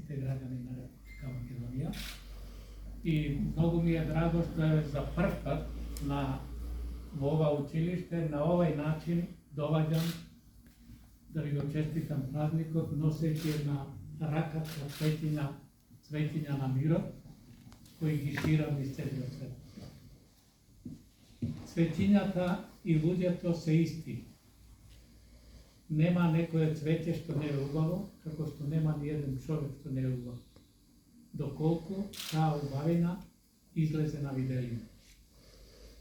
сите граѓани на Република Македонија. И многу ми е драго што е за прв пат во ова училиште на овај начин доваѓам да ви го честитам празникот, носејќи една раката цветиња на мирот, кои ги ширам из целиот свет. Цветињата и луѓето се исти. Нема некое цвеќе што не е убаво, како што нема ни еден човек што не е убав. Доколку таа убавина излезе на видење.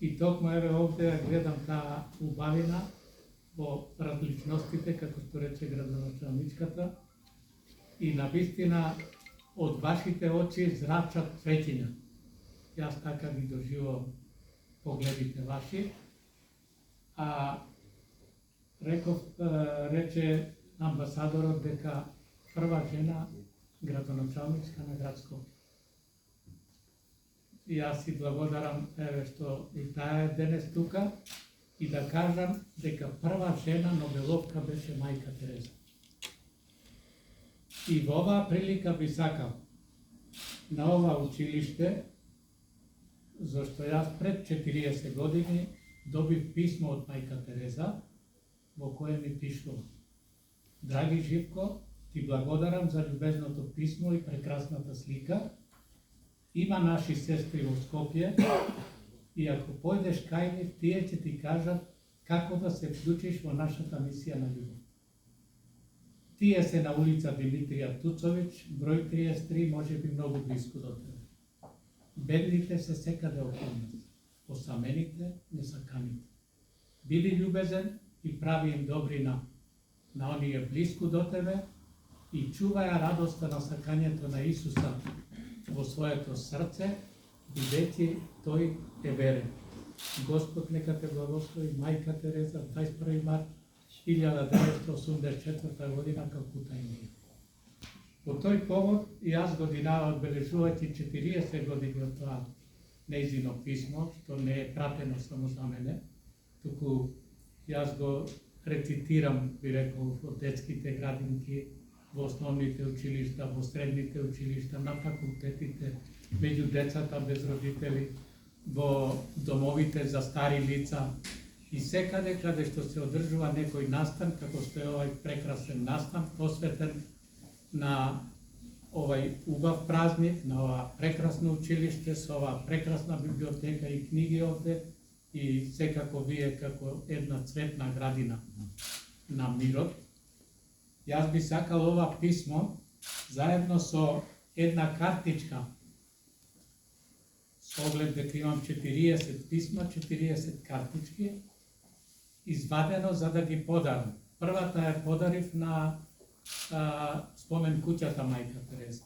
И токму еве овде гледам таа убавина во различностите, како што рече градоначалничката, и навистина од вашите очи зрачат цветиња. Јас така ги доживувам погледите ваши. Рече амбасадорот дека прва жена градоначалничка на град Скопје. И јас си благодарам еве што и таа е денес тука и да кажам дека прва жена Нобеловка беше мајка Тереза. И во оваа прилика би сакал на ова училиште, зашто јас пред 40 години добив писмо од мајка Тереза, во кое ми пишува: Драги Живко, ти благодарам за љубезното писмо и прекрасната слика. Има наши сестри во Скопје и ако појдеш кај нив, тие ќе ти кажат како да се вклучиш во нашата мисија на љубов. Тие се на улица Димитрија Туцовиќ, број 33, може би многу близко до тебе. Бедните се секаде околу нас, осамените, несаканите. Биди љубезен и прави им добрина на оние близко до тебе и чуваја радоста на сакањето на Исуса во своето срце, бидејќи тој е верен. Господ нека те благослови, мајка Тереза, 21 март 1984 година, Калкута, Индија. По тој повод јас годинава, одбележувајќи 40 години од тоа нејзино писмо, што не е пратено само за мене, туку јас го рецитирам, би рекол, во детските градинки, во основните училишта, во средните училишта, на факултетите, меѓу децата без родители, во домовите за стари лица и секаде каде што се одржува некој настан, како што е овај прекрасен настан, посветен на овај убав празник, на ова прекрасно училиште, со ова прекрасна библиотека и книги овде, и секако вие како една цветна градина на мирот. Јас би сакал ова писмо, заедно со една картичка, со оглед дека имам 40 писма, 40 картички, извадено за да ги подарам. Првата ја подарив на спомен куќата мајка Тереза.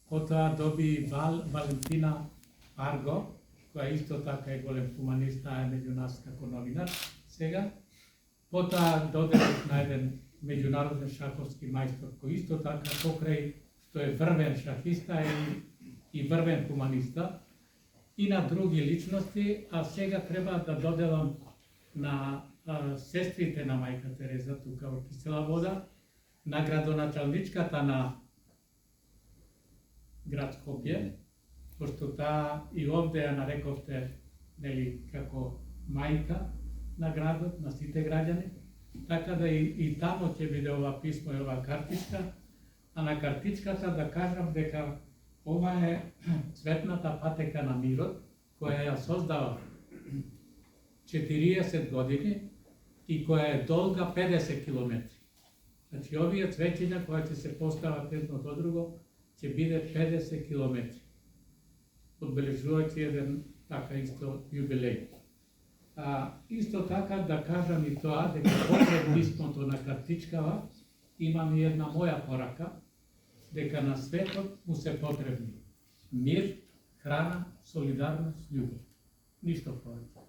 Потоа доби Валентина Арго, која исто така е голем хуманист, е меѓу нас како новинар сега. Потоа доделив на еден меѓународен шаховски мајстор, кој исто така покрај што е врвен шахиста и врвен хуманиста, и на други личности, а сега треба да доделам на сестрите на мајка Тереза тука во Кисела Вода, на градоначалничката на град Скопје, пошто таа и овде ја нарековте, нели, како мајка на градот, на сите граѓани, така да и тамо ќе биде ова писмо и ова картичка, а на картичката да кажам дека ова е цветната патека на мирот, која ја создава 40 години и која е долга 50 километри. Значи, овие цвеќиња која ќе се постават едно до друго, ќе биде 50 километри, одбележувајќи еден така исто јубилеј. Исто така да кажам и тоа, дека покрај писмото на картичкава имам и една моја порака, дека на светот му се потребни мир, храна, солидарност, љубов. Ништо повеќе.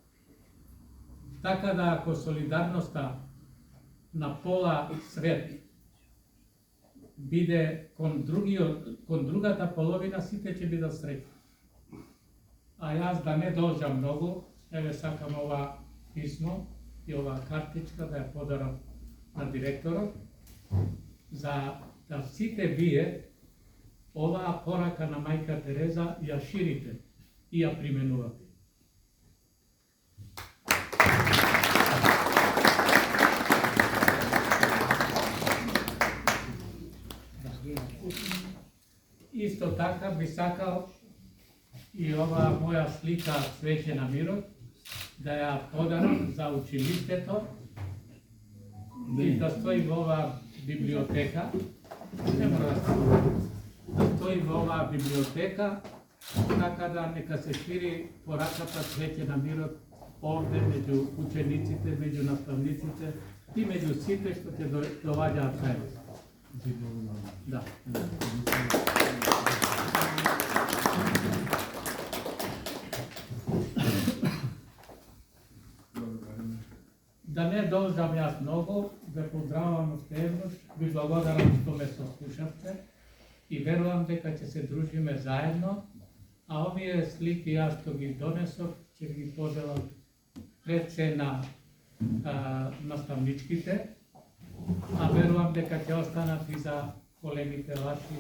Така да ако солидарноста на пола свет биде кон другата половина, сите ќе бидат среќни. А јас да не должам многу, еве сакам ова писмо и ова картичка да ја подарам на директорот, за да сите вие ова порака на мајка Тереза ја ширите и ја применувате. Исто така би сакал и ова моја слика Цвеќе на мирот да ја подарам за училиштето и да стои во оваа библиотека. Не мора да стои во оваа библиотека, така да нека се шири пораката Цвеќе на мирот овде меѓу учениците, меѓу наставниците и меѓу сите што ќе доаѓаат кај нас. Да. Да не должам јас многу, да поздравам уште еднаш, ви благодарам што ме сослушавте и верувам дека ќе се дружиме заедно, а овие слики јас што ги донесов, ќе ги поделам пред се на наставничките, а верувам дека ќе останат и за колегите ваши.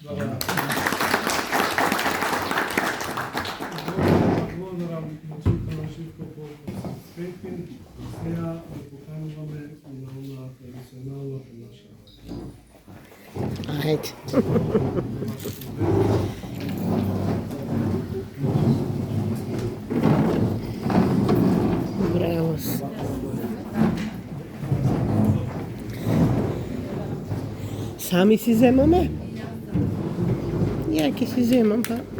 Благодарам. Благодарам на Чикана Живко по Светин. Сега да покануваме и на она традиционална понаша. Ајде. Браво. Сами си земаме? Ја ќе си земам, па.